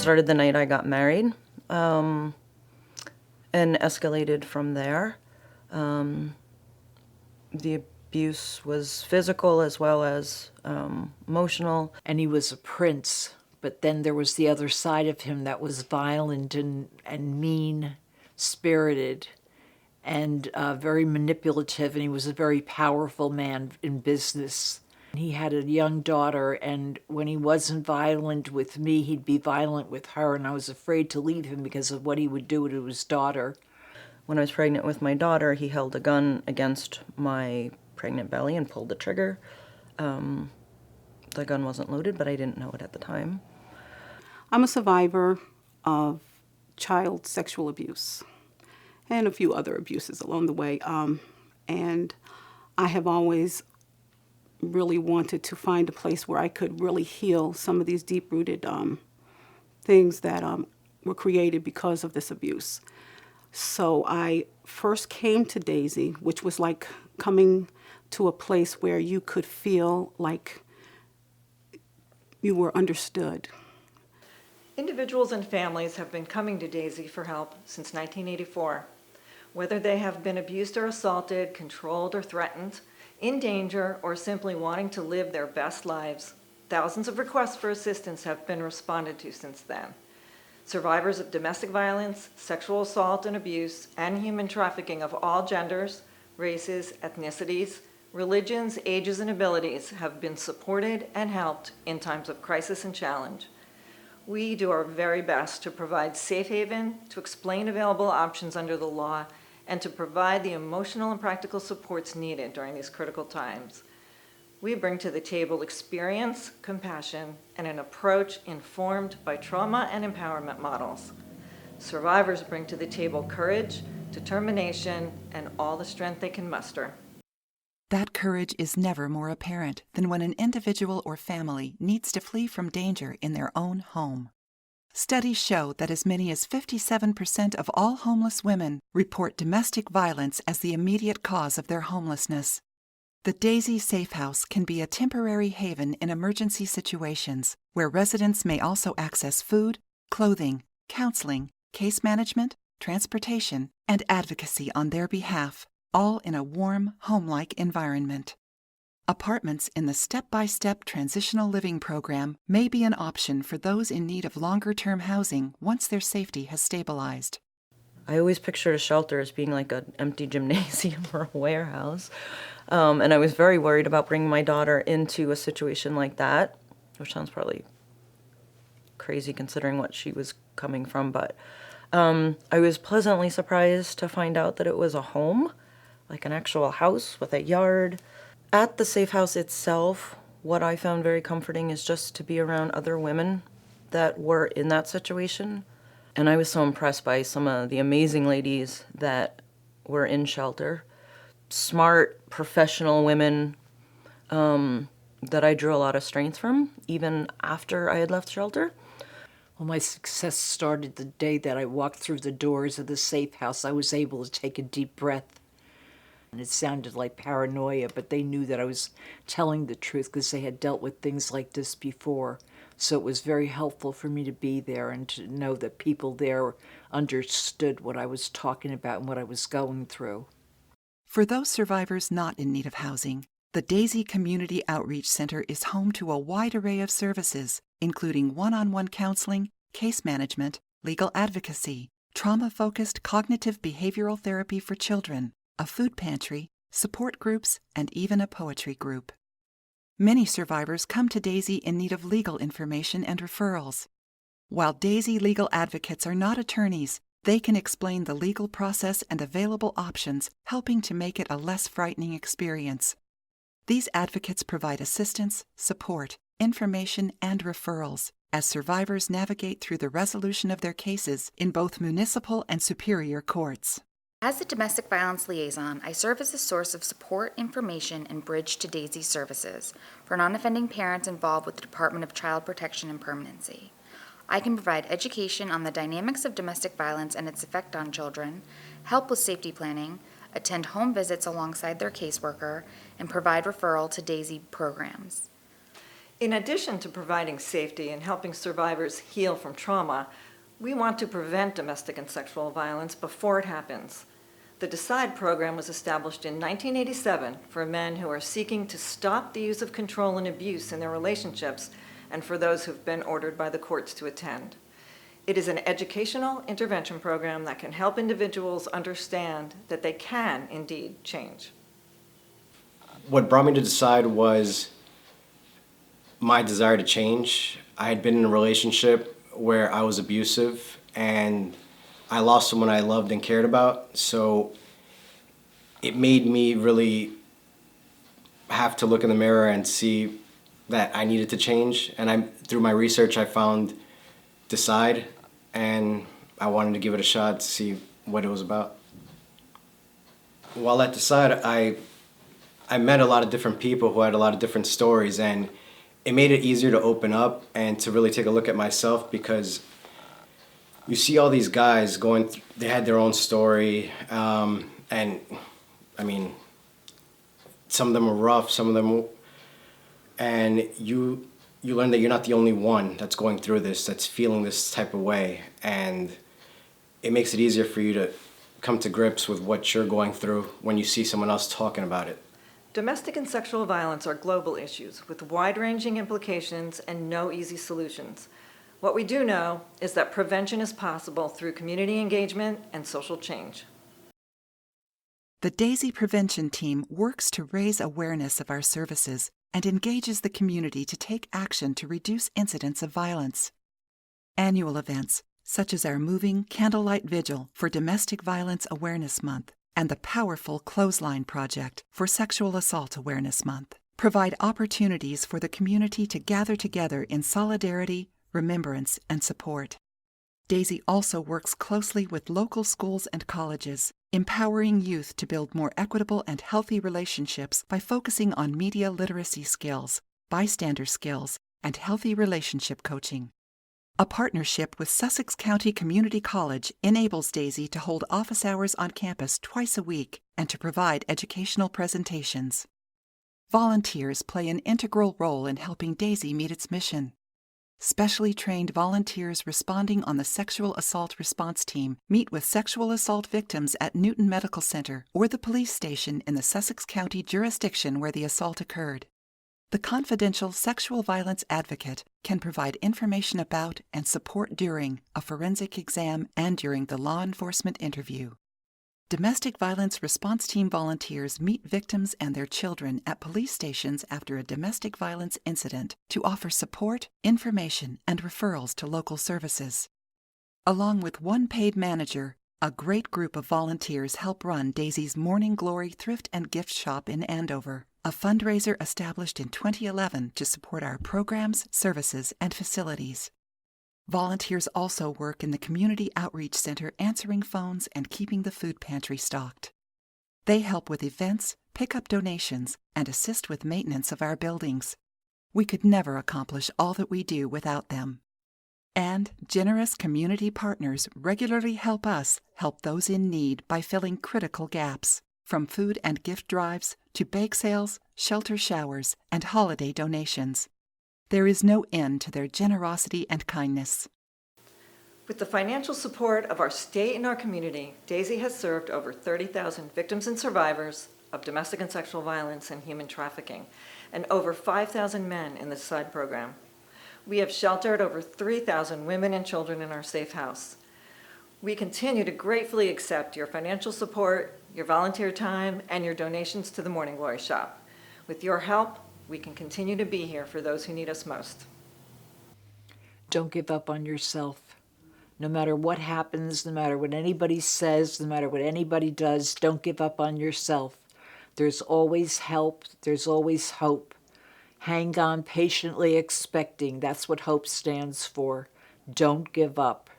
started the night I got married, and escalated from there. The abuse was physical as well as emotional. And he was a prince, but then there was the other side of him that was violent and mean-spirited and very manipulative, and he was a very powerful man in business. He had a young daughter, and when he wasn't violent with me, he'd be violent with her, and I was afraid to leave him because of what he would do to his daughter. When I was pregnant with my daughter, he held a gun against my pregnant belly and pulled the trigger. The gun wasn't loaded, but I didn't know it at the time. I'm a survivor of child sexual abuse and a few other abuses along the way. And I have always really wanted to find a place where I could really heal some of these deep-rooted things that were created because of this abuse. So I first came to Dasi, which was like coming to a place where you could feel like you were understood. Individuals and families have been coming to Dasi for help since 1984. Whether they have been abused or assaulted, controlled or threatened, in danger, or simply wanting to live their best lives, thousands of requests for assistance have been responded to since then. Survivors of domestic violence, sexual assault and abuse, and human trafficking of all genders, races, ethnicities, religions, ages, and abilities have been supported and helped in times of crisis and challenge. We do our very best to provide safe haven, to explain available options under the law, and to provide the emotional and practical supports needed during these critical times. We bring to the table experience, compassion, and an approach informed by trauma and empowerment models. Survivors bring to the table courage, determination, and all the strength they can muster. That courage is never more apparent than when an individual or family needs to flee from danger in their own home. Studies show that as many as 57% of all homeless women report domestic violence as the immediate cause of their homelessness. The Dasi Safe House can be a temporary haven in emergency situations where residents may also access food, clothing, counseling, case management, transportation, and advocacy on their behalf, all in a warm, home-like environment. Apartments in the step-by-step transitional living program may be an option for those in need of longer-term housing once their safety has stabilized. I always pictured a shelter as being like an empty gymnasium or a warehouse. And I was very worried about bringing my daughter into a situation like that, which sounds probably crazy considering what she was coming from, but I was pleasantly surprised to find out that it was a home, like an actual house with a yard. At the safe house itself, what I found very comforting is just to be around other women that were in that situation. And I was so impressed by some of the amazing ladies that were in shelter. Smart, professional women that I drew a lot of strength from, even after I had left shelter. Well, my success started the day that I walked through the doors of the safe house. I was able to take a deep breath. And it sounded like paranoia, but they knew that I was telling the truth because they had dealt with things like this before. So it was very helpful for me to be there and to know that people there understood what I was talking about and what I was going through. For those survivors not in need of housing, the Dasi Community Outreach Center is home to a wide array of services, including one-on-one counseling, case management, legal advocacy, trauma-focused cognitive behavioral therapy for children, a food pantry, support groups, and even a poetry group. Many survivors come to Dasi in need of legal information and referrals. While Dasi legal advocates are not attorneys, they can explain the legal process and available options, helping to make it a less frightening experience. These advocates provide assistance, support, information, and referrals as survivors navigate through the resolution of their cases in both municipal and superior courts. As the domestic violence liaison, I serve as a source of support, information, and bridge to Dasi services for non-offending parents involved with the Department of Child Protection and Permanency. I can provide education on the dynamics of domestic violence and its effect on children, help with safety planning, attend home visits alongside their caseworker, and provide referral to Dasi programs. In addition to providing safety and helping survivors heal from trauma, we want to prevent domestic and sexual violence before it happens. The DECIDE program was established in 1987 for men who are seeking to stop the use of control and abuse in their relationships and for those who've been ordered by the courts to attend. It is an educational intervention program that can help individuals understand that they can indeed change. What brought me to DECIDE was my desire to change. I had been in a relationship where I was abusive and I lost someone I loved and cared about, so it made me really have to look in the mirror and see that I needed to change. And through my research, I found DECIDE, and I wanted to give it a shot to see what it was about. While at DECIDE, I met a lot of different people who had a lot of different stories, and it made it easier to open up and to really take a look at myself, because you see all these guys they had their own story, and I mean, some of them were rough, some of them, and you learn that you're not the only one that's going through this, that's feeling this type of way, and it makes it easier for you to come to grips with what you're going through when you see someone else talking about it. Domestic and sexual violence are global issues with wide-ranging implications and no easy solutions. What we do know is that prevention is possible through community engagement and social change. The Dasi Prevention Team works to raise awareness of our services and engages the community to take action to reduce incidents of violence. Annual events, such as our moving Candlelight Vigil for Domestic Violence Awareness Month and the powerful Clothesline Project for Sexual Assault Awareness Month, provide opportunities for the community to gather together in solidarity, remembrance, and support. Dasi also works closely with local schools and colleges, empowering youth to build more equitable and healthy relationships by focusing on media literacy skills, bystander skills, and healthy relationship coaching. A partnership with Sussex County Community College enables Dasi to hold office hours on campus twice a week and to provide educational presentations. Volunteers play an integral role in helping Dasi meet its mission. Specially trained volunteers responding on the Sexual Assault Response Team meet with sexual assault victims at Newton Medical Center or the police station in the Sussex County jurisdiction where the assault occurred. The confidential sexual violence advocate can provide information about and support during a forensic exam and during the law enforcement interview. Domestic Violence Response Team volunteers meet victims and their children at police stations after a domestic violence incident to offer support, information, and referrals to local services. Along with one paid manager, a great group of volunteers help run Dasi's Morning Glory Thrift and Gift Shop in Andover, a fundraiser established in 2011 to support our programs, services, and facilities. Volunteers also work in the Community Outreach Center answering phones and keeping the food pantry stocked. They help with events, pick up donations, and assist with maintenance of our buildings. We could never accomplish all that we do without them. And generous community partners regularly help us help those in need by filling critical gaps, from food and gift drives to bake sales, shelter showers, and holiday donations. There is no end to their generosity and kindness. With the financial support of our state and our community, Dasi has served over 30,000 victims and survivors of domestic and sexual violence and human trafficking, and over 5,000 men in the DECIDE program. We have sheltered over 3,000 women and children in our safe house. We continue to gratefully accept your financial support, your volunteer time, and your donations to the Morning Glory Shop. With your help, we can continue to be here for those who need us most. Don't give up on yourself. No matter what happens, no matter what anybody says, no matter what anybody does, don't give up on yourself. There's always help. There's always hope. Hang on patiently expecting. That's what hope stands for. Don't give up.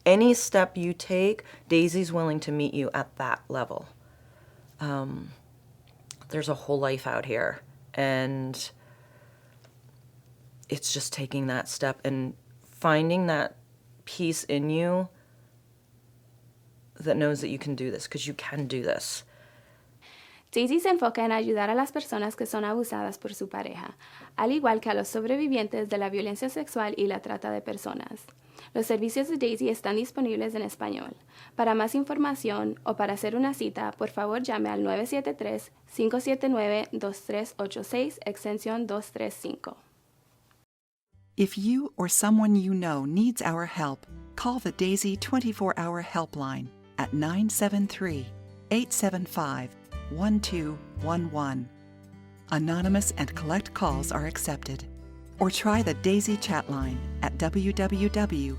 Any step you take, Dasi's willing to meet you at that level. There's a whole life out here, and it's just taking that step and finding that peace in you that knows that you can do this, because you can do this. Daisy se enfoca en ayudar a las personas que son abusadas por su pareja, al igual que a los sobrevivientes de la violencia sexual y la trata de personas. Los servicios de Daisy están disponibles en español. Para más información o para hacer una cita, por favor llame al 973-579-2386, extensión 235. If you or someone you know needs our help, call the Daisy 24-hour helpline at 973-875-1211. Anonymous and collect calls are accepted. Or try the Daisy chat line at www.daisy.org.